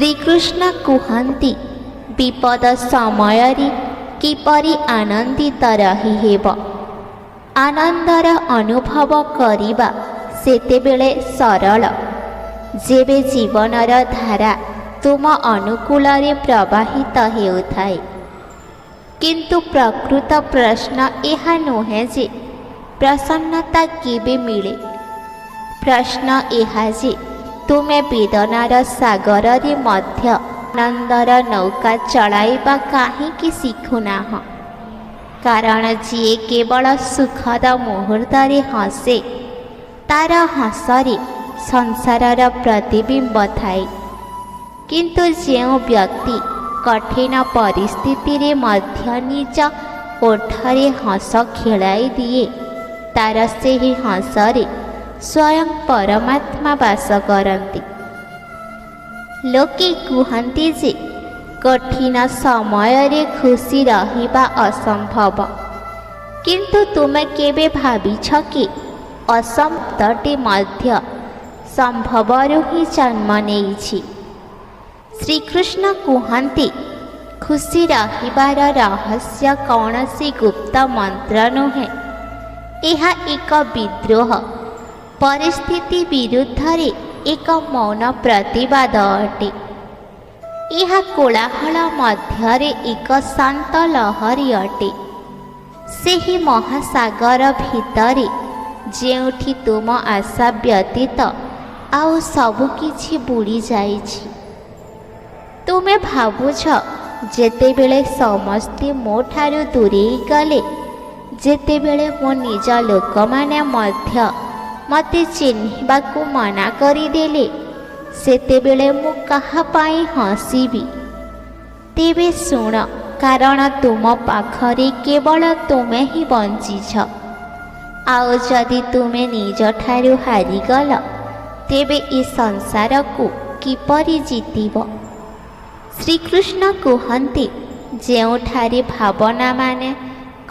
ଶ୍ରୀକୃଷ୍ଣ କୁହନ୍ତି ବିପଦ ସମୟରେ କିପରି ଆନନ୍ଦିତ ରହିହେବ। ଆନନ୍ଦର ଅନୁଭବ କରିବା ସେତେବେଳେ ସରଳ ଯେବେ ଜୀବନର ଧାରା ତୁମ ଅନୁକୂଳରେ ପ୍ରବାହିତ ହେଉଥାଏ। କିନ୍ତୁ ପ୍ରକୃତ ପ୍ରଶ୍ନ ଏହା ନୁହେଁ ଯେ ପ୍ରସନ୍ନତା କେବେ ମିଳେ। ପ୍ରଶ୍ନ ଏହା ଯେ ତୁମେ ବେଦନାର ସାଗରରେ ମଧ୍ୟ ଆନନ୍ଦର ନୌକା ଚଳାଇବା କାହିଁକି ଶିଖୁନାହଁ। କାରଣ ଯିଏ କେବଳ ସୁଖଦ ମୁହୂର୍ତ୍ତରେ ହସେ ତାର ହସରେ ସଂସାରର ପ୍ରତିବିମ୍ବ ଥାଏ। କିନ୍ତୁ ଯେଉଁ ବ୍ୟକ୍ତି କଠିନ ପରିସ୍ଥିତିରେ ମଧ୍ୟ ନିଜ ଓଠରେ ହସ ଖେଳାଇ ଦିଏ ତାର ସେହି ହସରେ ସ୍ୱୟଂ ପରମାତ୍ମା ବାସ କରନ୍ତି। ଲୋକେ କୁହନ୍ତି ଯେ କଠିନ ସମୟରେ ଖୁସି ରହିବା ଅସମ୍ଭବ। କିନ୍ତୁ ତୁମେ କେବେ ଭାବିଛ କି ଅସମ୍ଭବଟି ମଧ୍ୟ ସମ୍ଭବରୁ ହିଁ ଜନ୍ମ ନେଇଛି। ଶ୍ରୀକୃଷ୍ଣ କୁହନ୍ତି ଖୁସି ରହିବାର ରହସ୍ୟ କୌଣସି ଗୁପ୍ତ ମନ୍ତ୍ର ନୁହେଁ। ଏହା ଏକ ବିଦ୍ରୋହ, ପରିସ୍ଥିତି ବିରୁଦ୍ଧରେ ଏକ ମୌନ ପ୍ରତିବାଦ ଅଟେ। ଏହା କୋଳାହଳ ମଧ୍ୟରେ ଏକ ଶାନ୍ତ ଲହରୀ ଅଟେ। ସେହି ମହାସାଗର ଭିତରେ ଯେଉଁଠି ତୁମ ଆଶା ବ୍ୟତୀତ ଆଉ ସବୁକିଛି ବୁଡ଼ି ଯାଇଛି। ତୁମେ ଭାବୁଛ ଯେତେବେଳେ ସମସ୍ତେ ମୋ ଠାରୁ ଦୂରେଇ ଗଲେ, ଯେତେବେଳେ ମୋ ନିଜ ଲୋକମାନେ ମଧ୍ୟ ମୋତେ ଚିହ୍ନିବାକୁ ମନା କରିଦେଲେ, ସେତେବେଳେ ମୁଁ କାହା ପାଇଁ ହସିବି? ତେବେ ଶୁଣ, କାରଣ ତୁମ ପାଖରେ କେବଳ ତୁମେ ହିଁ ବଞ୍ଚିଛ। ଆଉ ଯଦି ତୁମେ ନିଜଠାରୁ ହାରିଗଲ, ତେବେ ଏ ସଂସାରକୁ କିପରି ଜିତିବ? ଶ୍ରୀକୃଷ୍ଣ କୁହନ୍ତି ଯେଉଁଠାରେ ଭାବନାମାନେ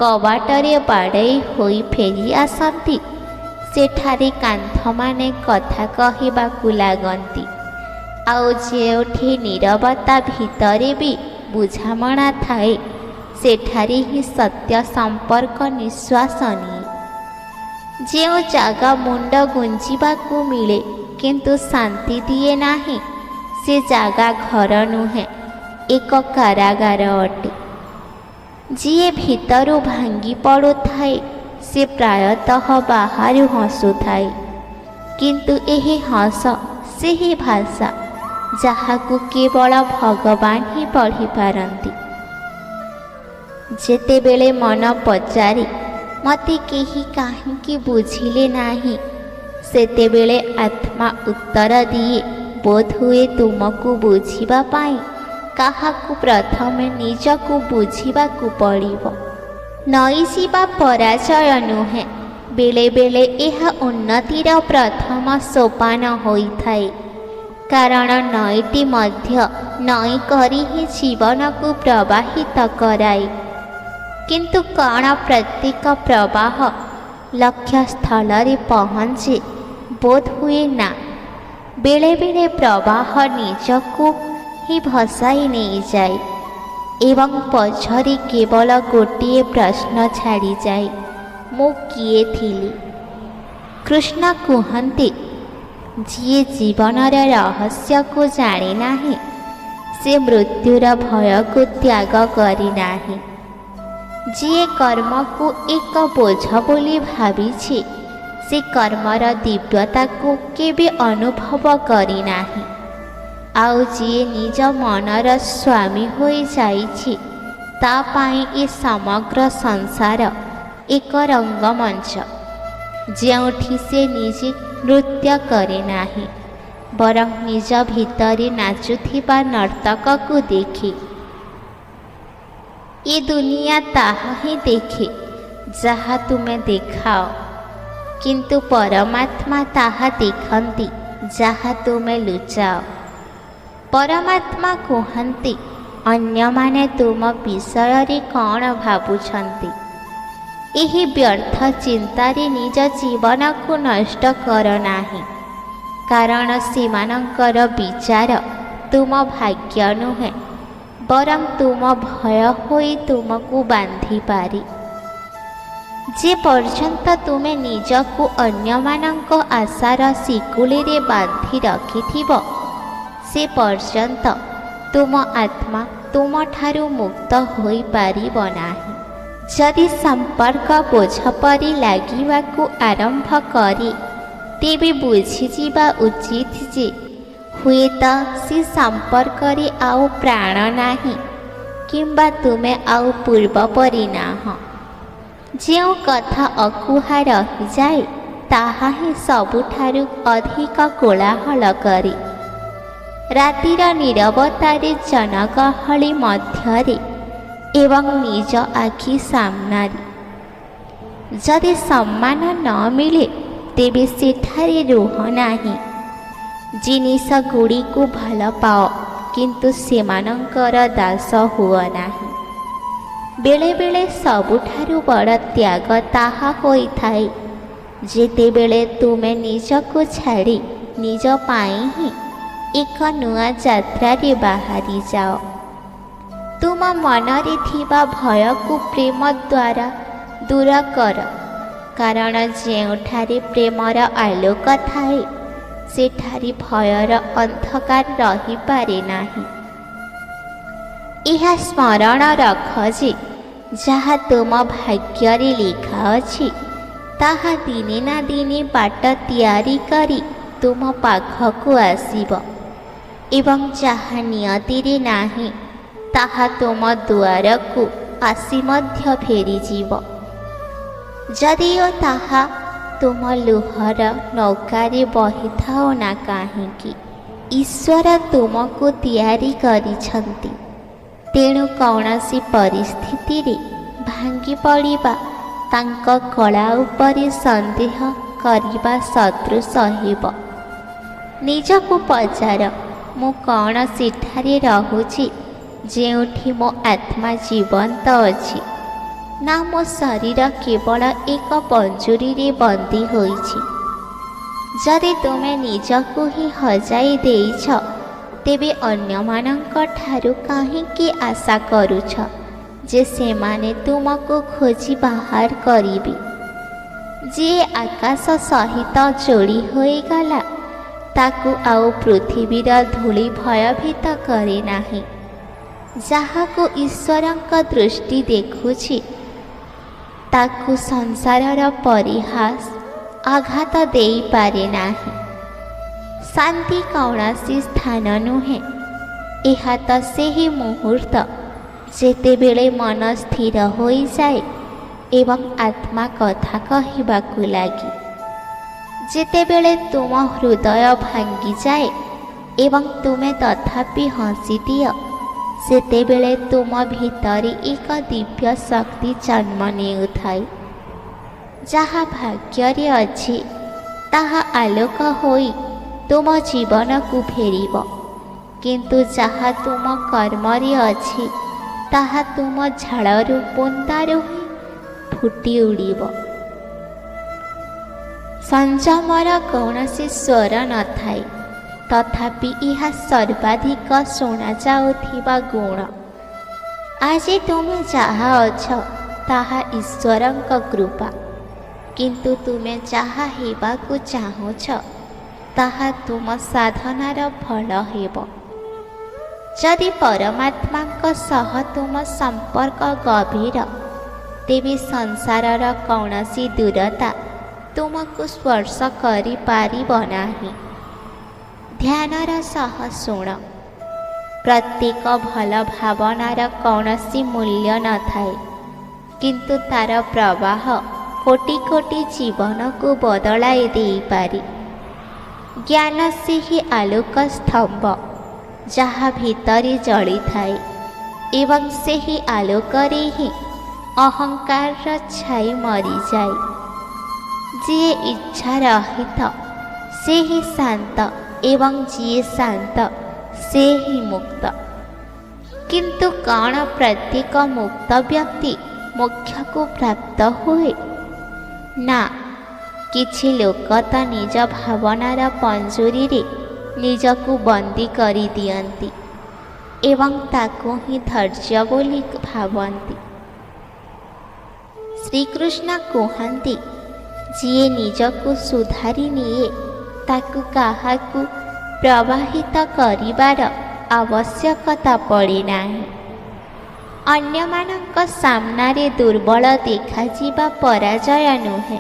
କବାଟରେ ବାଡ଼େଇ ହୋଇ ଫେରି ଆସନ୍ତି, ସେଠାରେ କାନ୍ଥମାନେ କଥା କହିବାକୁ ଲାଗନ୍ତି। ଆଉ ଯେଉଁଠି ନୀରବତା ଭିତରେ ବି ବୁଝାମଣା ଥାଏ, ସେଠାରେ ହିଁ ସତ୍ୟ ସମ୍ପର୍କ ନିଶ୍ୱାସ ନିଏ। ଯେଉଁ ଜାଗା ମୁଣ୍ଡ ଗୁଞ୍ଜିବାକୁ ମିଳେ କିନ୍ତୁ ଶାନ୍ତି ଦିଏ ନାହିଁ, ସେ ଜାଗା ଘର ନୁହେଁ, ଏକ କାରାଗାର ଅଟେ। ଯିଏ ଭିତରୁ ଭାଙ୍ଗି ପଡ଼ୁଥାଏ ସେ ପ୍ରାୟତଃ ବାହାରୁ ହସୁଥାଏ। କିନ୍ତୁ ଏହି ହସ ସେହି ଭାଷା ଯାହାକୁ କେବଳ ଭଗବାନ ହିଁ ପଢ଼ିପାରନ୍ତି। ଯେତେବେଳେ ମନ ପଚାରେ ମୋତେ କେହି କାହିଁକି ବୁଝିଲେ ନାହିଁ, ସେତେବେଳେ ଆତ୍ମା ଉତ୍ତର ଦିଏ ବୋଧହୁଏ ତୁମକୁ ବୁଝିବା ପାଇଁ କାହାକୁ ପ୍ରଥମେ ନିଜକୁ ବୁଝିବାକୁ ପଡ଼ିବ। ନଇଯିବା ପରାଜୟ ନୁହେଁ, ବେଳେବେଳେ ଏହା ଉନ୍ନତିର ପ୍ରଥମ ସୋପାନ ହୋଇଥାଏ। କାରଣ ନଈଟି ମଧ୍ୟ ନଈ କରି ହିଁ ଜୀବନକୁ ପ୍ରବାହିତ କରାଏ। କିନ୍ତୁ କ'ଣ ପ୍ରତ୍ୟେକ ପ୍ରବାହ ଲକ୍ଷ୍ୟସ୍ଥଳରେ ପହଞ୍ଚେ? ବୋଧହୁଏ ନା। ବେଳେବେଳେ ପ୍ରବାହ ନିଜକୁ ହିଁ ଭସାଇ ନେଇଯାଏ ଏବଂ ପଛରେ କେବଳ ଗୋଟିଏ ପ୍ରଶ୍ନ ଛାଡ଼ିଯାଏ, ମୁଁ କିଏ ଥିଲି? କୃଷ୍ଣ କୁହନ୍ତି ଯିଏ ଜୀବନର ରହସ୍ୟକୁ ଜାଣିନାହିଁ, ସେ ମୃତ୍ୟୁର ଭୟକୁ ତ୍ୟାଗ କରିନାହିଁ। ଯିଏ କର୍ମକୁ ଏକ ବୋଝ ବୋଲି ଭାବିଛି, ସେ କର୍ମର ଦିବ୍ୟତାକୁ କେବେ ଅନୁଭବ କରିନାହିଁ। ଆଉ ଯିଏ ନିଜ ମନର ସ୍ୱାମୀ ହୋଇଯାଇଛି, ତା ପାଇଁ ଏ ସମଗ୍ର ସଂସାର ଏକ ରଙ୍ଗମଞ୍ଚ, ଯେଉଁଠି ସେ ନିଜେ ନୃତ୍ୟ କରେ ନାହିଁ, ବରଂ ନିଜ ଭିତରେ ନାଚୁଥିବା ନର୍ତ୍ତକକୁ ଦେଖେ। ଏ ଦୁନିଆ ତାହା ହିଁ ଦେଖେ ଯାହା ତୁମେ ଦେଖାଅ, କିନ୍ତୁ ପରମାତ୍ମା ତାହା ଦେଖନ୍ତି ଯାହା ତୁମେ ଲୁଚାଅ। ପରମାତ୍ମା କୁହନ୍ତି ଅନ୍ୟମାନେ ତୁମ ବିଷୟରେ କ'ଣ ଭାବୁଛନ୍ତି? ଏହି ବ୍ୟର୍ଥ ଚିନ୍ତାରେ ନିଜ ଜୀବନକୁ ନଷ୍ଟ କର ନାହିଁ, କାରଣ ସେମାନଙ୍କର ବିଚାର ତୁମ ଭାଗ୍ୟ ନୁହେଁ, ବରଂ ତୁମ ଭୟ ହୋଇ ତୁମକୁ ବାନ୍ଧିପାରି। ଯେ ପର୍ଯ୍ୟନ୍ତ ତୁମେ ନିଜକୁ ଅନ୍ୟମାନଙ୍କ ଆଶାର ଶିକୁଳିରେ ବାନ୍ଧି ରଖିଥିବ, ସେ ପର୍ଯ୍ୟନ୍ତ ତୁମ ଆତ୍ମା ତୁମଠାରୁ ମୁକ୍ତ ହୋଇପାରିବ ନାହିଁ। ଯଦି ସମ୍ପର୍କ ବୋଝ ପରି ଲାଗିବାକୁ ଆରମ୍ଭ କରେ, ତେବେ ବୁଝିଯିବା ଉଚିତ ଯେ ହୁଏତ ସେ ସମ୍ପର୍କରେ ଆଉ ପ୍ରାଣ ନାହିଁ, କିମ୍ବା ତୁମେ ଆଉ ପୂର୍ବ ପରି ନାହଁ। ଯେଉଁ କଥା ଅକୁହା ରହିଯାଏ, ତାହା ହିଁ ସବୁଠାରୁ ଅଧିକ କୋଳାହଳ କରେ। ରାତିର ନୀରବତାରେ, ଜନଗହଳି ମଧ୍ୟରେ ଏବଂ ନିଜ ଆଖି ସାମ୍ନାରେ ଯଦି ସମ୍ମାନ ନ ମିଳେ, ତେବେ ସେଠାରେ ରୁହ ନାହିଁ। ଜିନିଷ ଗୁଡ଼ିକୁ ଭଲ ପାଅ, କିନ୍ତୁ ସେମାନଙ୍କର ଦାସ ହୁଅ ନାହିଁ। ବେଳେବେଳେ ସବୁଠାରୁ ବଡ଼ ତ୍ୟାଗ ତାହା ହୋଇଥାଏ ଯେତେବେଳେ ତୁମେ ନିଜକୁ ଛାଡ଼ି ନିଜ ପାଇଁ ହିଁ ଏକ ନୂଆ ଯାତ୍ରାରେ ବାହାରି ଯାଅ। ତୁମ ମନରେ ଥିବା ଭୟକୁ ପ୍ରେମ ଦ୍ୱାରା ଦୂର କର, କାରଣ ଯେଉଁଠାରେ ପ୍ରେମର ଆଲୋକ ଥାଏ, ସେଠାରେ ଭୟର ଅନ୍ଧକାର ରହିପାରେ ନାହିଁ। ଏହା ସ୍ମରଣ ରଖ ଯେ ଯାହା ତୁମ ଭାଗ୍ୟରେ ଲେଖା ଅଛି, ତାହା ଦିନେ ନା ଦିନେ ବାଟ ତିଆରି କରି ତୁମ ପାଖକୁ ଆସିବ, ଏବଂ ଯାହା ନିୟତିରେ ନାହିଁ, ତାହା ତୁମ ଦୁଆରକୁ ଆସି ମଧ୍ୟ ଫେରିଯିବ। ଯଦିଓ ତାହା ତୁମ ଲୁହର ନୌକାରେ ବହିଥାଉ ନା କାହିଁକି, ଈଶ୍ୱର ତୁମକୁ ତିଆରି କରିଛନ୍ତି। ତେଣୁ କୌଣସି ପରିସ୍ଥିତିରେ ଭାଙ୍ଗି ପଡ଼ିବା ତାଙ୍କ କଳା ଉପରେ ସନ୍ଦେହ କରିବା ସଦୃଶ ହେବ। ନିଜକୁ ପଚାର, ମୁଁ କ'ଣ ସେଠାରେ ରହୁଛି ଯେଉଁଠି ମୋ ଆତ୍ମା ଜୀବନ୍ତ ଅଛି, ନା ମୋ ଶରୀର କେବଳ ଏକ ପଞ୍ଜୁରୀରେ ବନ୍ଦୀ ହୋଇଛି? ଯଦି ତୁମେ ନିଜକୁ ହିଁ ହଜାଇ ଦେଇଛ, ତେବେ ଅନ୍ୟମାନଙ୍କ ଠାରୁ କାହିଁକି ଆଶା କରୁଛ ଯେ ସେମାନେ ତୁମକୁ ଖୋଜି ବାହାର କରିବେ? ଯିଏ ଆକାଶ ସହିତ ଯୋଡ଼ି ହୋଇଗଲା, ତାକୁ ଆଉ ପୃଥିବୀର ଧୂଳି ଭୟଭୀତ କରେ ନାହିଁ। ଯାହାକୁ ଈଶ୍ୱରଙ୍କ ଦୃଷ୍ଟି ଦେଖୁଛି, ତାକୁ ସଂସାରର ପରିହାସ ଆଘାତ ଦେଇପାରେ ନାହିଁ। ଶାନ୍ତି କୌଣସି ସ୍ଥାନ ନୁହେଁ, ଏହା ତ ସେହି ମୁହୂର୍ତ୍ତ ଯେତେବେଳେ ମନ ସ୍ଥିର ହୋଇଯାଏ ଏବଂ ଆତ୍ମା କଥା କହିବାକୁ ଲାଗେ। ଯେତେବେଳେ ତୁମ ହୃଦୟ ଭାଙ୍ଗିଯାଏ ଏବଂ ତୁମେ ତଥାପି ହସିଦିଅ, ସେତେବେଳେ ତୁମ ଭିତରେ ଏକ ଦିବ୍ୟ ଶକ୍ତି ଜନ୍ମ ନେଉଥାଏ। ଯାହା ଭାଗ୍ୟରେ ଅଛି, ତାହା ଆଲୋକ ହୋଇ ତୁମ ଜୀବନକୁ ଫେରିବ, କିନ୍ତୁ ଯାହା ତୁମ କର୍ମରେ ଅଛି, ତାହା ତୁମ ଝାଳରୁ ବୁନ୍ଦାରୁ ହିଁ ଫୁଟି ଉଡ଼ିବ। ସଂଯମର କୌଣସି ସ୍ୱର ନଥାଏ, ତଥାପି ଏହା ସର୍ବାଧିକ ଶୁଣାଯାଉଥିବା ଗୁଣ। ଆଜି ତୁମେ ଯାହା ଅଛ, ତାହା ଈଶ୍ୱରଙ୍କ କୃପା, କିନ୍ତୁ ତୁମେ ଯାହା ହେବାକୁ ଚାହୁଁଛ, ତାହା ତୁମ ସାଧନାର ଫଳ ହେବ। ଯଦି ପରମାତ୍ମାଙ୍କ ସହ ତୁମ ସମ୍ପର୍କ ଗଭୀର, ତେବେ ସଂସାରର କୌଣସି ଦୂରତା ତୁମକୁ ସ୍ପର୍ଶ କରିପାରିବ ନାହିଁ। ଧ୍ୟାନର ସହ ଶୁଣ। ପ୍ରତ୍ୟେକ ଭଲ ଭାବନାର କୌଣସି ମୂଲ୍ୟ ନଥାଏ, କିନ୍ତୁ ତାର ପ୍ରବାହ କୋଟି କୋଟି ଜୀବନକୁ ବଦଳାଇ ଦେଇପାରେ। ଜ୍ଞାନ ସେହି ଆଲୋକ ସ୍ତମ୍ଭ ଯାହା ଭିତରେ ଜଳିଥାଏ, ଏବଂ ସେହି ଆଲୋକରେ ହିଁ ଅହଙ୍କାରର ଛାଇ ମରିଯାଏ। ଯିଏ ଇଚ୍ଛା ରହିତ, ସେ ହିଁ ଶାନ୍ତ, ଏବଂ ଯିଏ ଶାନ୍ତ, ସେ ହିଁ ମୁକ୍ତ। କିନ୍ତୁ କ'ଣ ପ୍ରତ୍ୟେକ ମୁକ୍ତ ବ୍ୟକ୍ତି ମୋକ୍ଷକୁ ପ୍ରାପ୍ତ ହୁଏ? ନା, କିଛି ଲୋକ ତ ନିଜ ଭାବନାର ପଞ୍ଜୁରୀରେ ନିଜକୁ ବନ୍ଦୀ କରିଦିଅନ୍ତି ଏବଂ ତାକୁ ହିଁ ଧୈର୍ଯ୍ୟ ବୋଲି ଭାବନ୍ତି। ଶ୍ରୀକୃଷ୍ଣ କୁହନ୍ତି, ଯିଏ ନିଜକୁ ସୁଧାରି ନିଏ ତାକୁ କାହାକୁ ପ୍ରଭାବିତ କରିବାର ଆବଶ୍ୟକତା ପଡ଼େ ନାହିଁ। ଅନ୍ୟମାନଙ୍କ ସାମ୍ନାରେ ଦୁର୍ବଳ ଦେଖାଯିବା ପରାଜୟ ନୁହେଁ,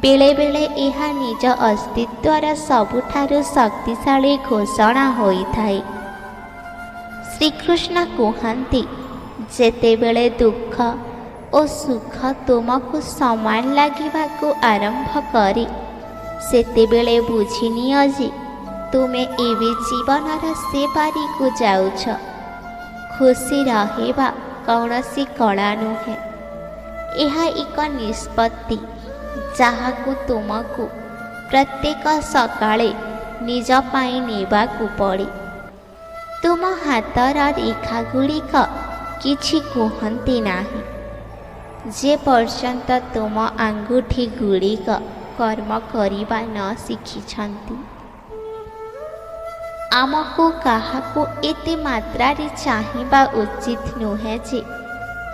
ବେଳେବେଳେ ଏହା ନିଜ ଅସ୍ତିତ୍ୱର ସବୁଠାରୁ ଶକ୍ତିଶାଳୀ ଘୋଷଣା ହୋଇଥାଏ। ଶ୍ରୀକୃଷ୍ଣ କୁହନ୍ତି, ଯେତେବେଳେ ଦୁଃଖ ଓ ସୁଖ ତୁମକୁ ସମାନ ଲାଗିବାକୁ ଆରମ୍ଭ କରେ, ସେତେବେଳେ ବୁଝିନିଅ ଯେ ତୁମେ ଏବେ ଜୀବନର ସେ ପାରିକୁ ଯାଉଛ। ଖୁସି ରହିବା କୌଣସି କଳା ନୁହେଁ, ଏହା ଏକ ନିଷ୍ପତ୍ତି ଯାହାକୁ ତୁମକୁ ପ୍ରତ୍ୟେକ ସକାଳେ ନିଜ ପାଇଁ ନେବାକୁ ପଡ଼େ। ତୁମ ହାତର ରେଖାଗୁଡ଼ିକ କିଛି କୁହନ୍ତି ନାହିଁ, ଯେ ପର୍ଯ୍ୟନ୍ତ ତୁମ ଆଙ୍ଗୁଠିଗୁଡ଼ିକ କର୍ମ କରିବା ନ ଶିଖିଛନ୍ତି। ଆମକୁ କାହାକୁ ଏତେ ମାତ୍ରାରେ ଚାହିଁବା ଉଚିତ ନୁହେଁ ଯେ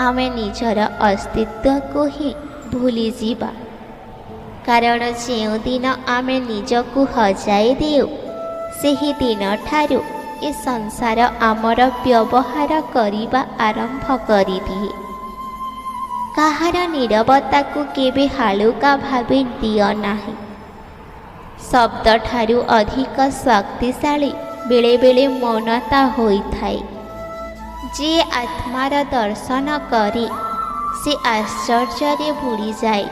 ଆମେ ନିଜର ଅସ୍ତିତ୍ୱକୁ ହିଁ ଭୁଲିଯିବା, କାରଣ ଯେଉଁଦିନ ଆମେ ନିଜକୁ ହଜାଇ ଦେଉ, ସେହି ଦିନଠାରୁ ଏ ସଂସାର ଆମର ବ୍ୟବହାର କରିବା ଆରମ୍ଭ କରିଦିଏ। କାହାର ନୀରବତାକୁ କେବେ ହାଲୁକା ଭାବେ ଦିଅ ନାହିଁ। ଶବ୍ଦଠାରୁ ଅଧିକ ଶକ୍ତିଶାଳୀ ବେଳେବେଳେ ମୌନତା ହୋଇଥାଏ। ଯିଏ ଆତ୍ମାର ଦର୍ଶନ କରେ ସେ ଆଶ୍ଚର୍ଯ୍ୟରେ ବୁଡ଼ିଯାଏ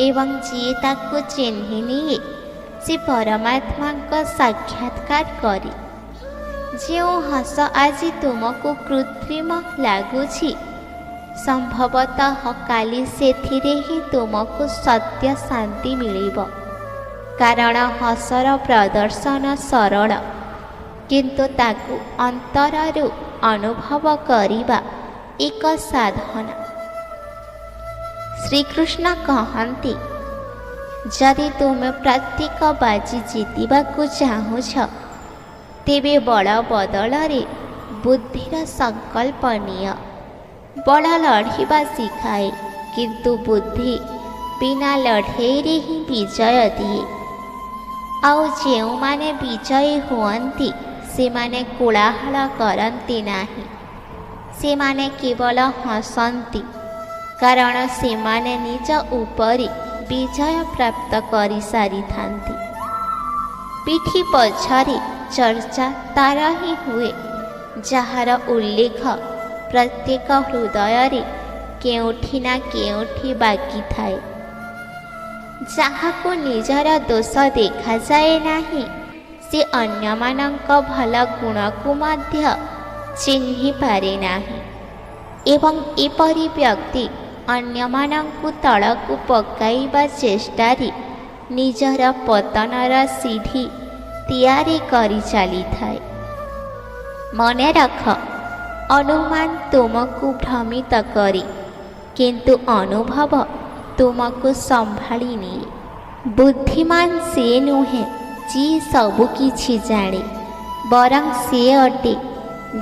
ଏବଂ ଯିଏ ତାକୁ ଚିହ୍ନି ନିଏ ସେ ପରମାତ୍ମାଙ୍କ ସାକ୍ଷାତକାର କରେ। ଯେଉଁ ହସ ଆଜି ତୁମକୁ କୃତ୍ରିମ ଲାଗୁଛି, ସମ୍ଭବତଃ କାଲି ସେଥିରେ ହିଁ ତୁମକୁ ସତ୍ୟ ଶାନ୍ତି ମିଳିବ, କାରଣ ହସର ପ୍ରଦର୍ଶନ ସରଳ, କିନ୍ତୁ ତାକୁ ଅନ୍ତରରୁ ଅନୁଭବ କରିବା ଏକ ସାଧନା। ଶ୍ରୀକୃଷ୍ଣ କହନ୍ତି, ଯଦି ତୁମେ ପ୍ରତ୍ୟେକ ବାଜି ଜିତିବାକୁ ଚାହୁଁଛ, ତେବେ ବଳ ବଦଳରେ ବୁଦ୍ଧିର ସଂକଳ୍ପ ନିଅ। ବଳ ଲଢ଼ିବା ଶିଖାଏ, କିନ୍ତୁ ବୁଦ୍ଧି ବିନା ଲଢ଼େଇରେ ହିଁ ବିଜୟ ଦିଏ। ଆଉ ଯେଉଁମାନେ ବିଜୟୀ ହୁଅନ୍ତି ସେମାନେ କୋଳାହଳ କରନ୍ତି ନାହିଁ, ସେମାନେ କେବଳ ହସନ୍ତି, କାରଣ ସେମାନେ ନିଜ ଉପରେ ବିଜୟ ପ୍ରାପ୍ତ କରିସାରିଥାନ୍ତି। ପିଠି ପଛରେ ଚର୍ଚ୍ଚା ତାର ହିଁ ହୁଏ, ଯାହାର ଉଲ୍ଲେଖ ପ୍ରତ୍ୟେକ ହୃଦୟରେ କେଉଁଠି ନା କେଉଁଠି ବାକି ଥାଏ। ଯାହାକୁ ନିଜର ଦୋଷ ଦେଖାଯାଏ ନାହିଁ, ସେ ଅନ୍ୟମାନଙ୍କ ଭଲ ଗୁଣକୁ ମଧ୍ୟ ଚିହ୍ନି ପାରେ ନାହିଁ ଏବଂ ଏପରି ବ୍ୟକ୍ତି ଅନ୍ୟମାନଙ୍କୁ ତଳକୁ ପକାଇବା ଚେଷ୍ଟାରେ ନିଜର ପତନର ସିଢ଼ି ତିଆରି କରି ଚାଲିଥାଏ। ମନେ ରଖ, ଅନୁମାନ ତୁମକୁ ଭ୍ରମିତ କରେ, କିନ୍ତୁ ଅନୁଭବ ତୁମକୁ ସମ୍ଭାଳି ନିଏ। ବୁଦ୍ଧିମାନ ସେ ନୁହେଁ ଯିଏ ସବୁକିଛି ଜାଣେ, ବରଂ ସେ ଅଟେ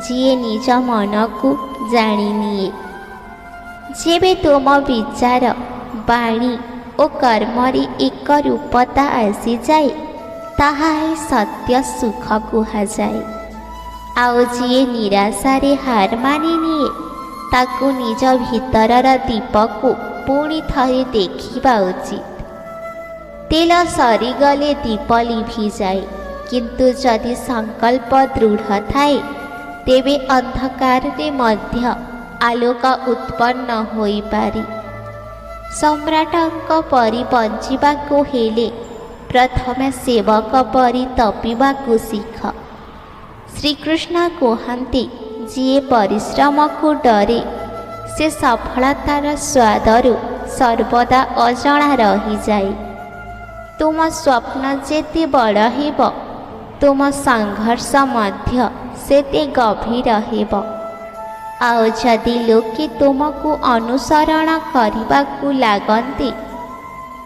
ଯିଏ ନିଜ ମନକୁ ଜାଣିନିଏ। ଯେବେ ତୁମ ବିଚାର, ବାଣୀ ଓ କର୍ମରେ ଏକ ରୂପତା ଆସିଯାଏ, ତାହା ହିଁ ସତ୍ୟ ସୁଖ କୁହାଯାଏ। ଆଉ ଯିଏ ନିରାଶାରେ ହାର ମାନିନିଏ, ତାକୁ ନିଜ ଭିତରର ଦୀପକୁ ପୁଣି ଥରେ ଦେଖିବା ଉଚିତ। ତେଲ ସରିଗଲେ ଦୀପ ଲିଭିଯାଏ, କିନ୍ତୁ ଯଦି ସଂକଳ୍ପ ଦୃଢ଼ ଥାଏ, ତେବେ ଅନ୍ଧକାରରେ ମଧ୍ୟ ଆଲୋକ ଉତ୍ପନ୍ନ ହୋଇପାରେ। ସମ୍ରାଟଙ୍କ ପରି ବଞ୍ଚିବାକୁ ହେଲେ ପ୍ରଥମେ ସେବକ ପରି ତପିବାକୁ ଶିଖ। ଶ୍ରୀକୃଷ୍ଣ କୁହନ୍ତି, ଯିଏ ପରିଶ୍ରମକୁ ଡରେ ସେ ସଫଳତାର ସ୍ୱାଦରୁ ସର୍ବଦା ଅଜଣା ରହିଯାଏ। ତୁମ ସ୍ୱପ୍ନ ଯେତେ ବଡ଼ ହେବ, ତୁମ ସଂଘର୍ଷ ମଧ୍ୟ ସେତେ ଗଭୀର ହେବ। ଆଉ ଯଦି ଲୋକେ ତୁମକୁ ଅନୁସରଣ କରିବାକୁ ଲାଗନ୍ତି,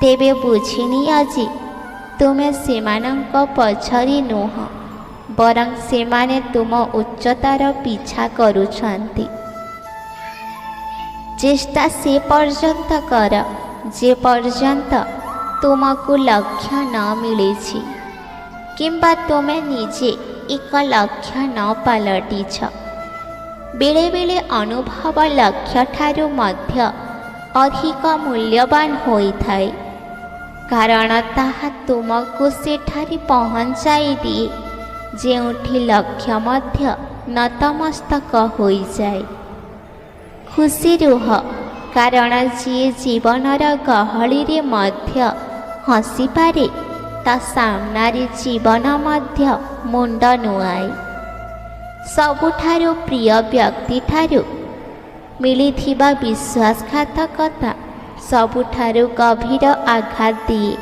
ତେବେ ବୁଝିନିଅ ଯେ ତୁମେ ସେମାନଙ୍କ ପଛରେ ନୁହଁ, ବରଂ ସେମାନେ ତୁମ ଉଚ୍ଚତାର ପିଛା କରୁଛନ୍ତି। ଚେଷ୍ଟା ସେ ପର୍ଯ୍ୟନ୍ତ କର ଯେ ପର୍ଯ୍ୟନ୍ତ ତୁମକୁ ଲକ୍ଷ୍ୟ ନ ମିଳିଛି କିମ୍ବା ତୁମେ ନିଜେ ଏକ ଲକ୍ଷ୍ୟ ନ ପାଲଟିଛ। ବେଳେବେଳେ ଅନୁଭବ ଲକ୍ଷ୍ୟଠାରୁ ମଧ୍ୟ ଅଧିକ ମୂଲ୍ୟବାନ ହୋଇଥାଏ, କାରଣ ତାହା ତୁମକୁ ସେଠାରେ ପହଞ୍ଚାଇ ଦିଏ ଯେଉଁଠି ଲକ୍ଷ୍ୟ ମଧ୍ୟ ନତମସ୍ତକ ହୋଇଯାଏ। ଖୁସି ରୁହ, କାରଣ ଯିଏ ଜୀବନର ଗହଳିରେ ମଧ୍ୟ ହସିପାରେ ତା ସାମ୍ନାରେ ଜୀବନ ମଧ୍ୟ ମୁଣ୍ଡ ନୁଆଁଏ। ସବୁଠାରୁ ପ୍ରିୟ ବ୍ୟକ୍ତିଠାରୁ ମିଳିଥିବା ବିଶ୍ୱାସଘାତକତା ସବୁଠାରୁ ଗଭୀର ଆଘାତ ଦିଏ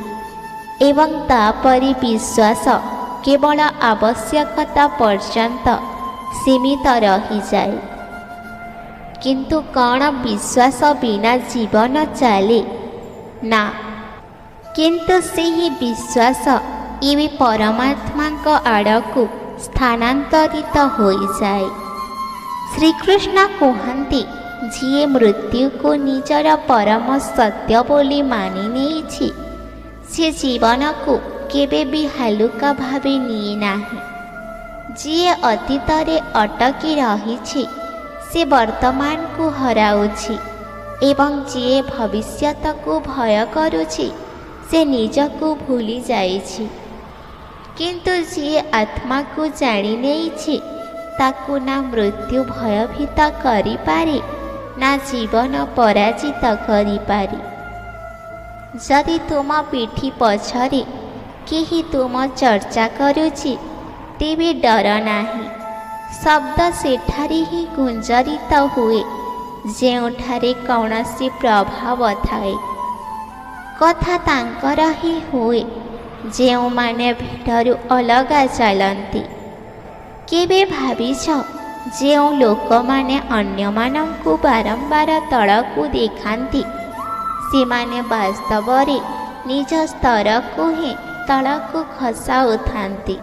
ଏବଂ ତାପରେ ବିଶ୍ୱାସ କେବଳ ଆବଶ୍ୟକତା ପର୍ଯ୍ୟନ୍ତ ସୀମିତ ରହିଯାଏ। କିନ୍ତୁ କ'ଣ ବିଶ୍ୱାସ ବିନା ଜୀବନ ଚାଲେ? ନା, କିନ୍ତୁ ସେହି ବିଶ୍ୱାସ ଏବେ ପରମାତ୍ମାଙ୍କ ଆଡ଼କୁ ସ୍ଥାନାନ୍ତରିତ ହୋଇଯାଏ। ଶ୍ରୀକୃଷ୍ଣ କୁହନ୍ତି, ଯିଏ ମୃତ୍ୟୁକୁ ନିଜର ପରମ ସତ୍ୟ ବୋଲି ମାନି ନେଇଛି ସେ ଜୀବନକୁ କେବେ ବି ହାଲୁକା ଭାବେ ନିଏ ନାହିଁ। ଯିଏ ଅତୀତରେ ଅଟକି ରହିଛି ସେ ବର୍ତ୍ତମାନକୁ ହରାଉଛି ଏବଂ ଯିଏ ଭବିଷ୍ୟତକୁ ଭୟ କରୁଛି ସେ ନିଜକୁ ଭୁଲି ଯାଇଛି। କିନ୍ତୁ ଯିଏ ଆତ୍ମାକୁ ଜାଣି ନେଇଛି ତାକୁ ନା ମୃତ୍ୟୁ ଭୟଭୀତ କରିପାରେ ନା ଜୀବନ ପରାଜିତ କରିପାରେ। ଯଦି ତୁମ ପିଠି ପଛରେ କେହି ତୁମ ଚର୍ଚ୍ଚା କରୁଛି ତେବେ ଡର ନାହିଁ। ଶବ୍ଦ ସେଠାରେ ହିଁ ଗୁଞ୍ଜରିତ ହୁଏ ଯେଉଁଠାରେ କୌଣସି ପ୍ରଭାବ ଥାଏ। କଥା ତାଙ୍କର ହିଁ ହୁଏ ଯେଉଁମାନେ ଭିଡ଼ରୁ ଅଲଗା ଚାଲନ୍ତି। କେବେ ଭାବିଛ ଯେଉଁ ଲୋକମାନେ ଅନ୍ୟମାନଙ୍କୁ ବାରମ୍ବାର ତଳକୁ ଦେଖାନ୍ତି ସେମାନେ ବାସ୍ତବରେ ନିଜ ସ୍ତରକୁ ହିଁ ତଳକୁ ଖସାଉଥାନ୍ତି?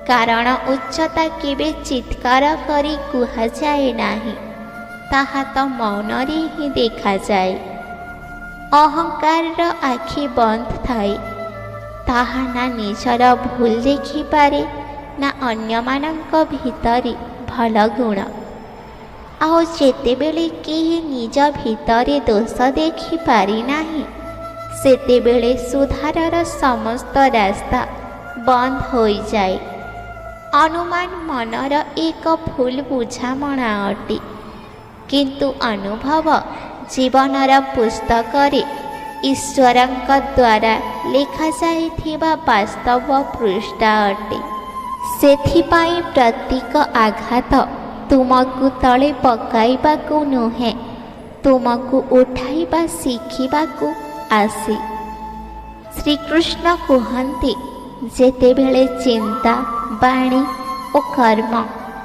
କାରଣ ଉଚ୍ଚତା କେବେ ଚିତ୍କାର କରି କୁହାଯାଏ ନାହିଁ, ତାହା ତ ମୌନରେ ହିଁ ଦେଖାଯାଏ। ଅହଙ୍କାରର ଆଖି ବନ୍ଦ ଥାଏ, ତାହା ନା ନିଜର ଭୁଲ ଦେଖିପାରେ ନା ଅନ୍ୟମାନଙ୍କ ଭିତରେ ଭଲ ଗୁଣ। ଆଉ ଯେତେବେଳେ କେହି ନିଜ ଭିତରେ ଦୋଷ ଦେଖିପାରେ ନାହିଁ ସେତେବେଳେ ସୁଧାରର ସମସ୍ତ ରାସ୍ତା ବନ୍ଦ ହୋଇଯାଏ। ଅନୁମାନ ମନର ଏକ ଭୁଲ ବୁଝାମଣା ଅଟେ, କିନ୍ତୁ ଅନୁଭବ ଜୀବନର ପୁସ୍ତକରେ ଈଶ୍ୱରଙ୍କ ଦ୍ୱାରା ଲେଖାଯାଇଥିବା ବାସ୍ତବ ପୃଷ୍ଠା ଅଟେ। ସେଥିପାଇଁ ପ୍ରତ୍ୟେକ ଆଘାତ ତୁମକୁ ତଳେ ପକାଇବାକୁ ନୁହେଁ, ତୁମକୁ ଉଠାଇବା ଶିଖିବାକୁ ଆସେ। ଶ୍ରୀକୃଷ୍ଣ କୁହନ୍ତି, ଯେତେବେଳେ ଚିନ୍ତା, ବାଣୀ ଓ କର୍ମ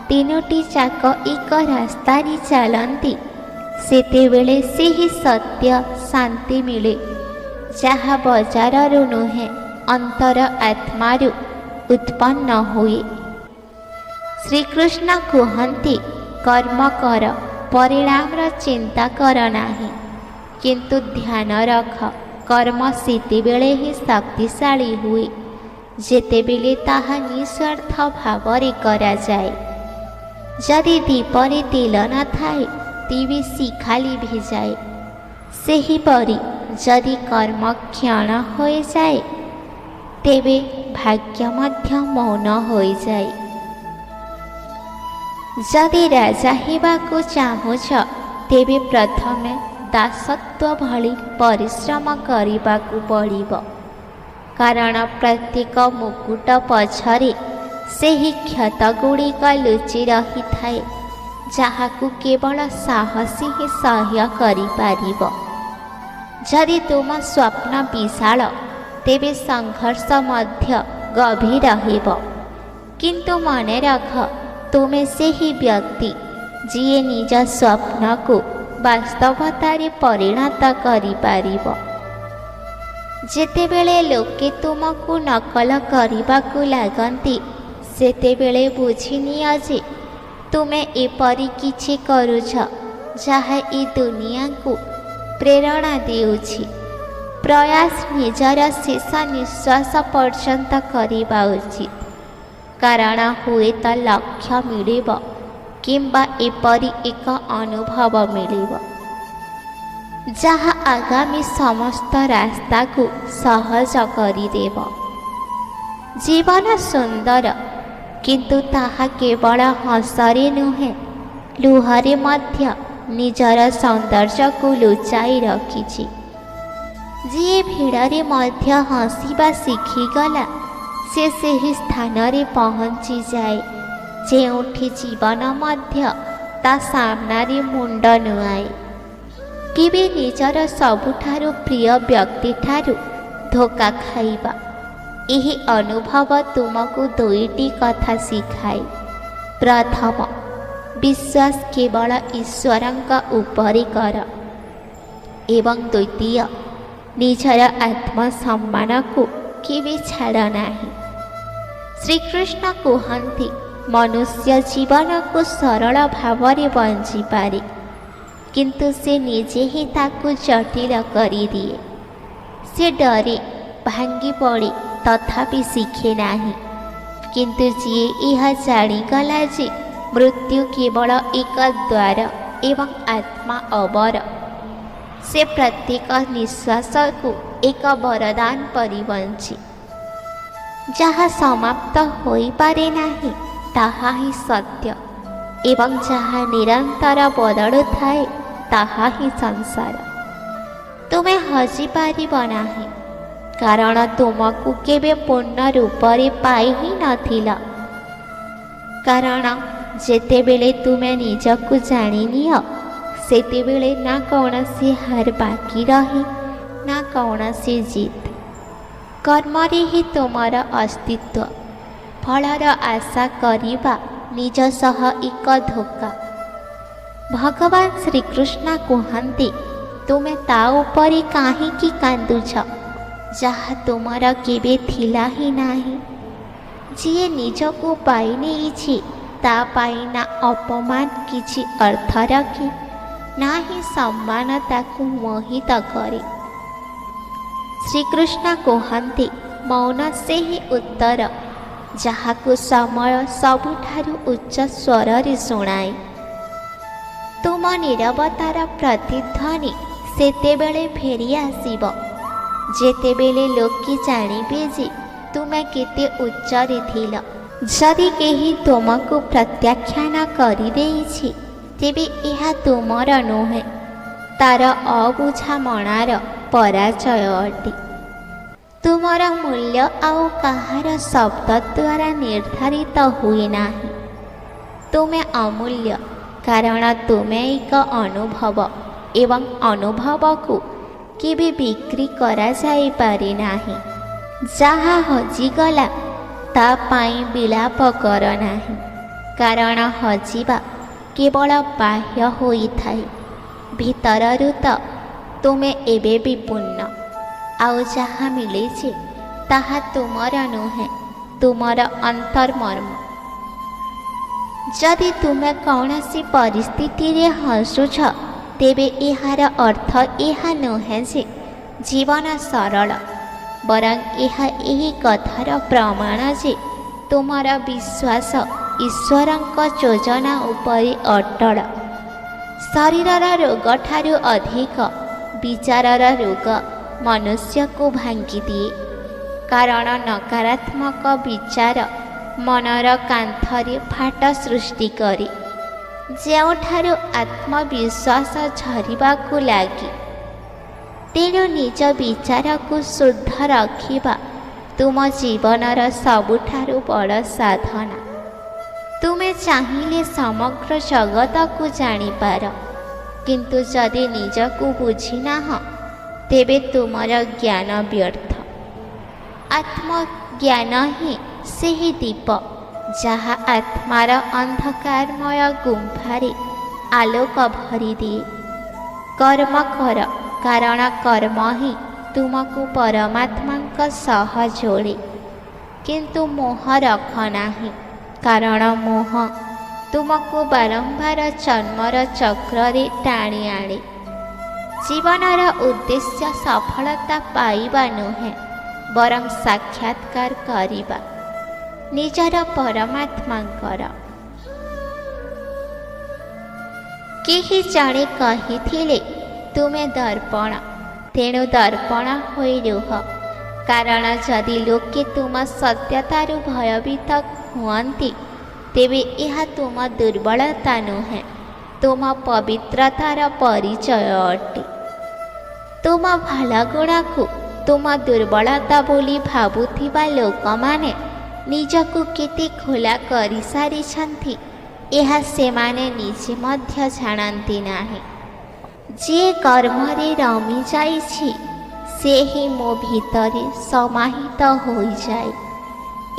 ତିନୋଟି ଯାକ ଏକ ରାସ୍ତାରେ ଚାଲନ୍ତି ସେତେବେଳେ ସେହି ସତ୍ୟ ଶାନ୍ତି ମିଳେ ଯାହା ବଜାରରୁ ନୁହେଁ ଅନ୍ତର ଆତ୍ମାରୁ ଉତ୍ପନ୍ନ ହୁଏ। ଶ୍ରୀକୃଷ୍ଣ କୁହନ୍ତି, କର୍ମ କର, ପରିଣାମର ଚିନ୍ତା କର ନାହିଁ, କିନ୍ତୁ ଧ୍ୟାନ ରଖ କର୍ମ ସେତେବେଳେ ହିଁ ଶକ୍ତିଶାଳୀ ହୁଏ ଯେତେବେଳେ ତାହା ନିଃସ୍ୱାର୍ଥ ଭାବରେ କରାଯାଏ। ଯଦି ଦୀପରେ ତେଲ ନଥାଏ ତେବେ ଶିଖା ଲିଭିଯାଏ। ସେହିପରି ଯଦି କର୍ମ କ୍ଷଣ ହୋଇଯାଏ ତେବେ ଭାଗ୍ୟ ମଧ୍ୟ ମୌନ ହୋଇଯାଏ। ଯଦି ରାଜା ହେବାକୁ ଚାହୁଁଛ ତେବେ ପ୍ରଥମେ ଦାସତ୍ୱ ଭଳି ପରିଶ୍ରମ କରିବାକୁ ପଡ଼ିବ, କାରଣ ପ୍ରତ୍ୟେକ ମୁକୁଟ ପଛରେ ସେହି କ୍ଷତଗୁଡ଼ିକ ଲୁଚି ରହିଥାଏ ଯାହାକୁ କେବଳ ସାହସୀ ହିଁ ସହ୍ୟ କରିପାରିବ। ଯଦି ତୁମ ସ୍ୱପ୍ନ ବିଶାଳ ତେବେ ସଂଘର୍ଷ ମଧ୍ୟ ଗଭୀର ହେବ, କିନ୍ତୁ ମନେ ରଖ ତୁମେ ସେହି ବ୍ୟକ୍ତି ଯିଏ ନିଜ ସ୍ୱପ୍ନକୁ ବାସ୍ତବତାରେ ପରିଣତ କରିପାରିବ। ଯେତେବେଳେ ଲୋକେ ତୁମକୁ ନକଲ କରିବାକୁ ଲାଗନ୍ତି, ସେତେବେଳେ ବୁଝିନିଅ ଯେ ତୁମେ ଏପରି କିଛି କରୁଛ ଯାହା ଏ ଦୁନିଆକୁ ପ୍ରେରଣା ଦେଉଛି। ପ୍ରୟାସ ନିଜର ଶେଷ ନିଶ୍ୱାସ ପର୍ଯ୍ୟନ୍ତ କରିବା ଉଚିତ, କାରଣ ହୁଏତ ଲକ୍ଷ୍ୟ ମିଳିବ କିମ୍ବା ଏପରି ଏକ ଅନୁଭବ ମିଳିବ ଯାହା ଆଗାମୀ ସମସ୍ତ ରାସ୍ତାକୁ ସହଜ କରିଦେବ। ଜୀବନ ସୁନ୍ଦର, କିନ୍ତୁ ତାହା କେବଳ ହସରେ ନୁହେଁ, ଲୁହରେ ମଧ୍ୟ ନିଜର ସୌନ୍ଦର୍ଯ୍ୟକୁ ଲୁଚାଇ ରଖିଛି। ଯିଏ ଭିଡ଼ରେ ମଧ୍ୟ ହସିବା ଶିଖିଗଲା, ସେ ସେହି ସ୍ଥାନରେ ପହଞ୍ଚିଯାଏ ଯେଉଁଠି ଜୀବନ ମଧ୍ୟ ତା ସାମ୍ନାରେ ମୁଣ୍ଡ ନୁଆଁଏ। କେବେ ନିଜର ସବୁଠାରୁ ପ୍ରିୟ ବ୍ୟକ୍ତିଠାରୁ ଧୋକା ଖାଇବା, ଏହି ଅନୁଭବ ତୁମକୁ ଦୁଇଟି କଥା ଶିଖାଏ। ପ୍ରଥମ, ବିଶ୍ୱାସ କେବଳ ଈଶ୍ୱରଙ୍କ ଉପରେ କର, ଏବଂ ଦ୍ୱିତୀୟ, ନିଜର ଆତ୍ମସମ୍ମାନକୁ କେବେ ଛାଡ଼ ନାହିଁ। ଶ୍ରୀକୃଷ୍ଣ କୁହନ୍ତି, ମନୁଷ୍ୟ ଜୀବନକୁ ସରଳ ଭାବରେ ବଞ୍ଚିପାରେ, କିନ୍ତୁ ସେ ନିଜେ ହିଁ ତାକୁ ଜଟିଳ କରିଦିଏ। ସେ ଡରେ, ଭାଙ୍ଗି ପଡ଼େ, ତଥାପି ଶିଖେ ନାହିଁ। କିନ୍ତୁ ଯିଏ ଏହା ଜାଣିଗଲା ଯେ ମୃତ୍ୟୁ କେବଳ ଏକ ଦ୍ୱାର ଏବଂ ଆତ୍ମା ଅବର, ସେ ପ୍ରତ୍ୟେକ ନିଶ୍ୱାସକୁ ଏକ ବରଦାନ ପରି ବଞ୍ଚେ। ଯାହା ସମାପ୍ତ ହୋଇପାରେ ନାହିଁ ତାହା ହିଁ ସତ୍ୟ, ଏବଂ ଯାହା ନିରନ୍ତର ବଦଳୁଥାଏ ତାହା ହିଁ ସଂସାର। ତୁମେ ହଜିପାରିବ ନାହିଁ, କାରଣ ତୁମକୁ କେବେ ପୂର୍ଣ୍ଣ ରୂପରେ ପାଇ ହିଁ ନଥିଲ। କାରଣ ଯେତେବେଳେ ତୁମେ ନିଜକୁ ଜାଣିନିଅ, ସେତେବେଳେ ନା କୌଣସି ହାର ବାକି ରହେ, ନା କୌଣସି ଜିତ୍। କର୍ମରେ ହିଁ ତୁମର ଅସ୍ତିତ୍ୱ। ଫଳର ଆଶା କରିବା ନିଜ ସହ ଏକ ଧୋକା। ଭଗବାନ ଶ୍ରୀକୃଷ୍ଣ କୁହନ୍ତି, ତୁମେ ତା ଉପରେ କାହିଁକି କାନ୍ଦୁଛ ଯାହା ତୁମର କେବେ ଥିଲା ହିଁ ନାହିଁ। ଯିଏ ନିଜକୁ ପାଇ ନେଇଛି, ତା ପାଇଁ ନା ଅପମାନ କିଛି ଅର୍ଥ ରଖେ, ନା ହିଁ ସମ୍ମାନ ତାକୁ ମୋହିତ କରେ। ଶ୍ରୀକୃଷ୍ଣ କୁହନ୍ତି, ମୌନ ସେହି ଉତ୍ତର ଯାହାକୁ ସମୟ ସବୁଠାରୁ ଉଚ୍ଚ ସ୍ୱରରେ ଶୁଣାଏ। ତୁମ ନୀରବତାର ପ୍ରତିଧ୍ୱନି ସେତେବେଳେ ଫେରି ଆସିବ ଯେତେବେଳେ ଲୋକେ ଜାଣିବେ ଯେ ତୁମେ କେତେ ଉଚ୍ଚରେ ଥିଲ। ଯଦି କେହି ତୁମକୁ ପ୍ରତ୍ୟାଖ୍ୟାନ କରିଦେଇଛି, ତେବେ ଏହା ତୁମର ନୁହେଁ, ତାର ଅବୁଝାମଣାର ପରାଜୟ ଅଟେ। ତୁମର ମୂଲ୍ୟ ଆଉ କାହାର ଶବ୍ଦ ଦ୍ୱାରା ନିର୍ଦ୍ଧାରିତ ହୁଏ ନାହିଁ। ତୁମେ ଅମୂଲ୍ୟ, କାରଣ ତୁମେ ଏକ ଅନୁଭବ, ଏବଂ ଅନୁଭବକୁ କେବେ ବିକ୍ରି କରାଯାଇପାରେ ନାହିଁ। ଯାହା ହଜିଗଲା ତା ପାଇଁ ବିଳାପ କର ନାହିଁ, କାରଣ ହଜିବା କେବଳ ବାହ୍ୟ ହୋଇଥାଏ, ଭିତରରୁ ତ ତୁମେ ଏବେ ବି ପୂର୍ଣ୍ଣ। ଆଉ ଯାହା ମିଳିଛି ତାହା ତୁମର ନୁହେଁ, ତୁମର ଅନ୍ତର୍ମର୍ମ। ଯଦି ତୁମେ କୌଣସି ପରିସ୍ଥିତିରେ ହସୁଛ, ତେବେ ଏହାର ଅର୍ଥ ଏହା ନୁହେଁ ଯେ ଜୀବନ ସରଳ, ବରଂ ଏହା ଏହି କଥାର ପ୍ରମାଣ ଯେ ତୁମର ବିଶ୍ୱାସ ଈଶ୍ୱରଙ୍କ ଯୋଜନା ଉପରେ ଅଟଳ। ଶରୀରର ରୋଗଠାରୁ ଅଧିକ ବିଚାରର ରୋଗ ମନୁଷ୍ୟକୁ ଭାଙ୍ଗିଦିଏ, କାରଣ ନକାରାତ୍ମକ ବିଚାର ମନର କାନ୍ଥରେ ଫାଟ ସୃଷ୍ଟି କରେ, ଯେଉଁଠାରୁ ଆତ୍ମବିଶ୍ୱାସ ଝରିବାକୁ ଲାଗେ। ତେଣୁ ନିଜ ବିଚାରକୁ ଶୁଦ୍ଧ ରଖିବା ତୁମ ଜୀବନର ସବୁଠାରୁ ବଡ଼ ସାଧନା। ତୁମେ ଚାହିଁଲେ ସମଗ୍ର ଜଗତକୁ ଜାଣିପାର, କିନ୍ତୁ ଯଦି ନିଜକୁ ବୁଝିନାହଁ, ତେବେ ତୁମର ଜ୍ଞାନ ବ୍ୟର୍ଥ। ଆତ୍ମଜ୍ଞାନ ହିଁ ସେହି ଦୀପ ଯାହା ଆତ୍ମାର ଅନ୍ଧକାରମୟ ଗୁମ୍ଫାରେ ଆଲୋକ ଭରିଦିଏ। କର୍ମ କର, କାରଣ କର୍ମ ହିଁ ତୁମକୁ ପରମାତ୍ମାଙ୍କ ସହ ଯୋଡ଼େ। କିନ୍ତୁ ମୋହ ରଖ ନାହିଁ, କାରଣ ମୋହ ତୁମକୁ ବାରମ୍ବାର ଜନ୍ମର ଚକ୍ରରେ ଟାଣି ଆଣେ। ଜୀବନର ଉଦ୍ଦେଶ୍ୟ ସଫଳତା ପାଇବା ନୁହେଁ, ବରଂ ସାକ୍ଷାତକାର କରିବା ନିଜର ପରମାତ୍ମାଙ୍କର। କେହି ଜଣେ କହିଥିଲେ, ତୁମେ ଦର୍ପଣ, ତେଣୁ ଦର୍ପଣ ହୋଇ ରୁହ। କାରଣ ଯଦି ଲୋକେ ତୁମ ସତ୍ୟତାରୁ ଭୟଭୀତ ହୁଅନ୍ତି, ତେବେ ଏହା ତୁମ ଦୁର୍ବଳତା ନୁହେଁ, ତୁମ ପବିତ୍ରତାର ପରିଚୟ ଅଟେ। ତୁମ ଭଲ ଗୁଣକୁ ତୁମ ଦୁର୍ବଳତା ବୋଲି ଭାବୁଥିବା ଲୋକମାନେ ନିଜକୁ କେତେ ଖୋଲା କରିସାରିଛନ୍ତି, ଏହା ସେମାନେ ନିଜେ ମଧ୍ୟ ଜାଣନ୍ତି ନାହିଁ। ଯିଏ କର୍ମରେ ରମି ଯାଇଛି, ସେ ହିଁ ମୋ ଭିତରେ ସମାହିତ ହୋଇଯାଏ,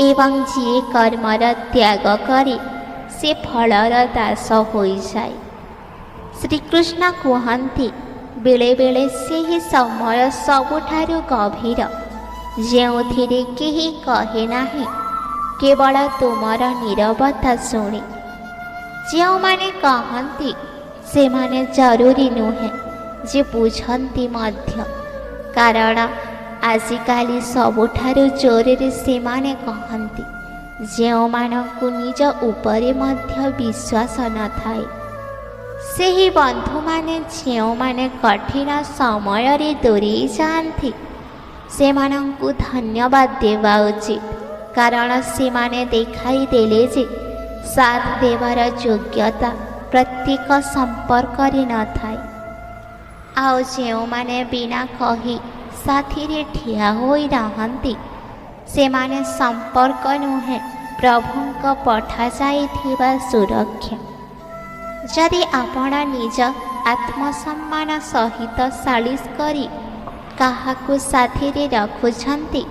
ଏବଂ ଯିଏ କର୍ମର ତ୍ୟାଗ କରେ, ସେ ଫଳର ଦାସ ହୋଇଯାଏ। ଶ୍ରୀକୃଷ୍ଣ କୁହନ୍ତି, ବେଳେବେଳେ ସେହି ସମୟ ସବୁଠାରୁ ଗଭୀର, ଯେଉଁଥିରେ କେହି କହେ ନାହିଁ, କେବଳ ତୁମର ନୀରବତା ଶୁଣେ। ଯେଉଁମାନେ କହନ୍ତି, ସେମାନେ ଜରୁରୀ ନୁହେଁ ଯେ ବୁଝନ୍ତି ମଧ୍ୟ, କାରଣ ଆଜିକାଲି ସବୁଠାରୁ ଜୋରରେ ସେମାନେ କହନ୍ତି, ଯେଉଁମାନଙ୍କୁ ନିଜ ଉପରେ ମଧ୍ୟ ବିଶ୍ୱାସ ନଥାଏ। ସେହି ବନ୍ଧୁମାନେ ଯେଉଁମାନେ କଠିନ ସମୟରେ ଦୂରେଇ ଯାଆନ୍ତି, ସେମାନଙ୍କୁ ଧନ୍ୟବାଦ ଦେବା ଉଚିତ, କାରଣ ସେମାନେ ଦେଖାଇ ଦେଲେ ଯେ ସାଥ ଦେବାର ଯୋଗ୍ୟତା ପ୍ରତ୍ୟେକ ସମ୍ପର୍କରେ ନଥାଏ। ଆଉ ଯେଉଁମାନେ ବିନା କହି ସାଥିରେ ଠିଆ ହୋଇ ରହନ୍ତି, ସେମାନେ ସମ୍ପର୍କ ନୁହେଁ, ପ୍ରଭୁଙ୍କ ପଠାଯାଇଥିବା ସୁରକ୍ଷା। ଯଦି ଆପଣ ନିଜ ଆତ୍ମସମ୍ମାନ ସହିତ ସାଲିସ କରି କାହାକୁ ସାଥିରେ ରଖୁଛନ୍ତି,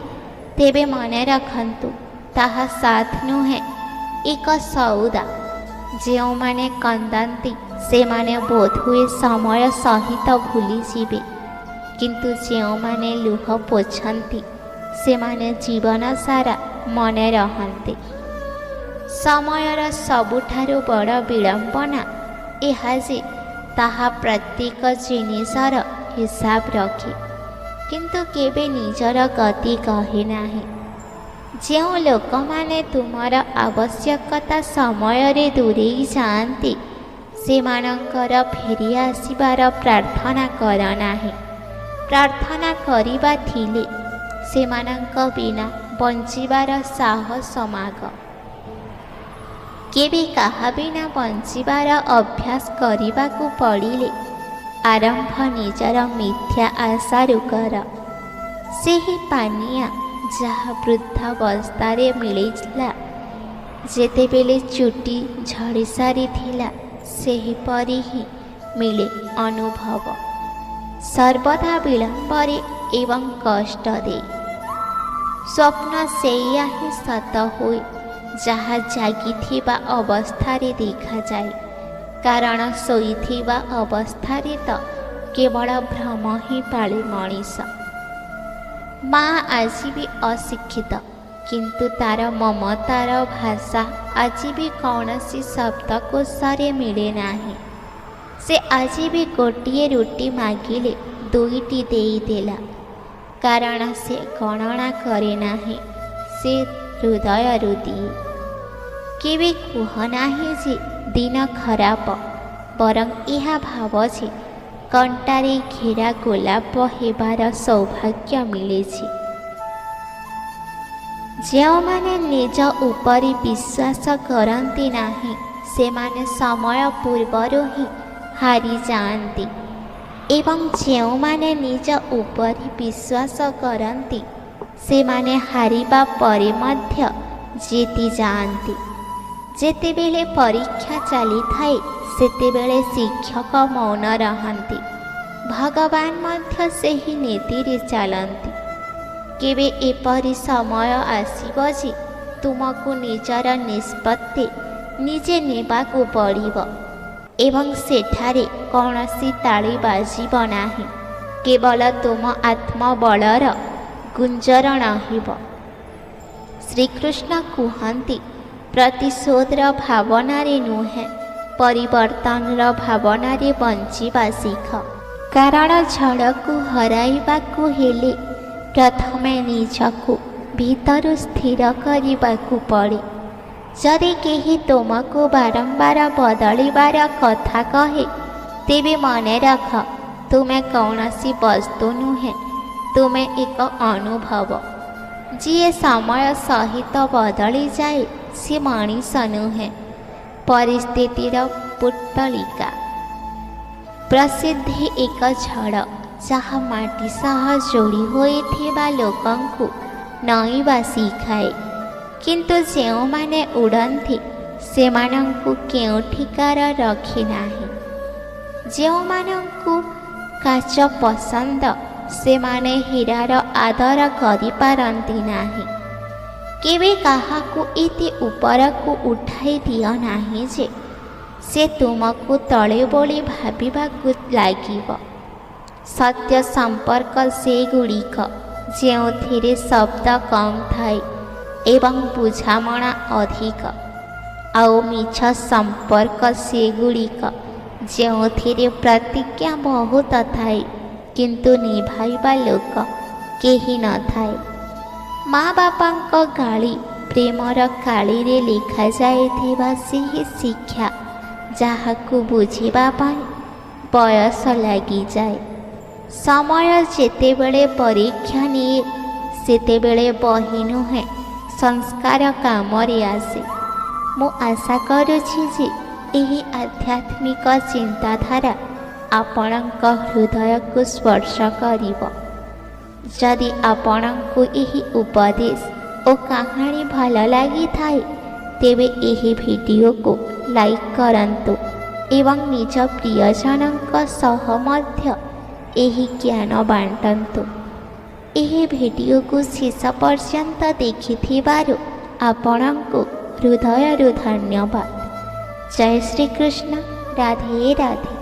ତେବେ ମନେ ରଖନ୍ତୁ, ତାହା ସାଥ ନୁହେଁ, ଏକ ସଉଦା। ଯେଉଁମାନେ କନ୍ଦାନ୍ତି, ସେମାନେ ବୋଧହୁଏ ସମୟ ସହିତ ଭୁଲିଯିବେ, କିନ୍ତୁ ଯେଉଁମାନେ ଲୁହ ପୋଛନ୍ତି, ସେମାନେ ଜୀବନ ସାରା ମନେ ରହନ୍ତି। ସମୟର ସବୁଠାରୁ ବଡ଼ ବିଡ଼ମ୍ବନା ଏହା ଯେ ତାହା ପ୍ରତ୍ୟେକ ଜିନିଷର ହିସାବ ରଖେ, କିନ୍ତୁ କେବେ ନିଜର ଗତି କହେ ନାହିଁ। ଯେଉଁ ଲୋକମାନେ ତୁମର ଆବଶ୍ୟକତା ସମୟରେ ଦୂରେଇ ଯାଆନ୍ତି, ସେମାନଙ୍କର ଫେରି ଆସିବାର ପ୍ରାର୍ଥନା କର ନାହିଁ। ପ୍ରାର୍ଥନା କରିବା ଥିଲେ ସେମାନଙ୍କ ବିନା ବଞ୍ଚିବାର ସାହସ ମାଗ। କେବେ କାହା ବିନା ବଞ୍ଚିବାର ଅଭ୍ୟାସ କରିବାକୁ ପଡ଼ିଲେ ଆରମ୍ଭ ନିଜର ମିଥ୍ୟା ଆଶାରୁ କର। ସେହି ପାନୀୟ ଯାହା ବୃଦ୍ଧାବସ୍ଥାରେ ମିଳିଥିଲା, ଯେତେବେଳେ ଚୁଟି ଝଡ଼ି ସାରିଥିଲା, ସେହିପରି ହିଁ ମିଳେ ଅନୁଭବ, ସର୍ବଦା ବିଳମ୍ବରେ ଏବଂ କଷ୍ଟ ଦେଇ। ସ୍ୱପ୍ନ ସେଇଆ ହିଁ ସତ ହୁଏ ଯାହା ଜାଗିଥିବା ଅବସ୍ଥାରେ ଦେଖାଯାଏ, କାରଣ ଶୋଇଥିବା ଅବସ୍ଥାରେ ତ କେବଳ ଭ୍ରମ ହିଁ ପାଳେ ମଣିଷ। ମା ଆଜି ବି ଅଶିକ୍ଷିତ, କିନ୍ତୁ ତାର ମମତାର ଭାଷା ଆଜି ବି କୌଣସି ଶବ୍ଦକୋଷରେ ମିଳେ ନାହିଁ। ସେ ଆଜି ବି ଗୋଟିଏ ରୁଟି ମାଗିଲେ ଦୁଇଟି ଦେଇଦେଲା, କାରଣ ସେ ଗଣନା କରେ ନାହିଁ, ସେ ହୃଦୟରୁ ଦିଏ। କେବେ କୁହ ନାହିଁ ଯେ ଦିନ ଖରାପ, ବରଂ ଏହା ଭାବ ଯେ କଣ୍ଟାରେ ଘେରା ଗୋଲାପ ହେବାର ସୌଭାଗ୍ୟ ମିଳିଛି। ଯେଉଁମାନେ ନିଜ ଉପରେ ବିଶ୍ୱାସ କରନ୍ତି ନାହିଁ, ସେମାନେ ସମୟ ପୂର୍ବରୁ ହିଁ ହାରିଯାଆନ୍ତି, ଏବଂ ଯେଉଁମାନେ ନିଜ ଉପରେ ବିଶ୍ୱାସ କରନ୍ତି, ସେମାନେ ହାରିବା ପରେ ମଧ୍ୟ ଜିତି ଯାଆନ୍ତି। ଯେତେବେଳେ ପରୀକ୍ଷା ଚାଲିଥାଏ, ସେତେବେଳେ ଶିକ୍ଷକ ମୌନ ରହନ୍ତି। ଭଗବାନ ମଧ୍ୟ ସେହି ନୀତିରେ ଚାଲନ୍ତି। କେବେ ଏପରି ସମୟ ଆସିବ ଯେ ତୁମକୁ ନିଜର ନିଷ୍ପତ୍ତି ନିଜେ ନେବାକୁ ପଡ଼ିବ, ଏବଂ ସେଠାରେ କୌଣସି ତାଳି ବାଜିବ ନାହିଁ, केवल तुम आत्मबलर गुंजरण हेब। श्रीकृष्ण कहते प्रतिशोधर भावनार नुहे परिवर्तनर भावनार बंचिबा शिख। कारण झड़ को हराइबाकु हेले प्रथमे निजकु भीतर स्थिर करने पड़े। जदि केही तुमको बारंबार बदलिबार कथा कहे तेबे मने रख तुमे कौनसी वस्तु नुहे, तुमे एक अनुभव। जी समय सहित बदली जाए सी मनीष नुहे, परिस्थितिर पुटलिका। प्रसिद्धि एक झड़ जहाँ माटी सह जोड़ी होइथिबा लोकंकु नईबा शिखाए, किंतु जेउ माने उड़ंती सेमानंकु केउ ठिकार रखी नाही। जेउ मानंकु काच पसंद सेमाने हीरार आदर करि पारंती नाही। केवे काहाकु इति उपरकु उठाई दियो नाही जे से तुमको तले बोली भाविबाकु लागिब। सत्य संपर्क से गुड़िक जेउथिरे शब्द कम थाए एवं बुझामणा अधिक, आउ मिछ संपर्क से गुड़िक जेउथिरे प्रतिज्ञा बहुत थाए किंतु निभाइबा लोक केही न थाए। माँ बापांक गाली प्रेमर काली रे लिखा जाइथिबा सेही शिक्षा जाहाकु बुझिबा पाई बयस लागी जाए। समय जेतेबेले परीक्षा निये सेतेबेले बही नुहे संस्कार कामरे आसे। मु आशा करुछि जे एही आध्यात्मिक चिंताधारा आपणक हृदय को स्पर्श करिब। जदि आपणको एही उपदेश और कहानी भल लगी थाए तेबे एही वीडियो को लाइक करंतु एवं निज प्रियजनक सह मध्य एही ज्ञान बांटंतु। एही वीडियो को शेष पर्यंत देखिथिबारु आपणको हृदयरु धन्यवाद। जय श्री कृष्ण। राधे राधे।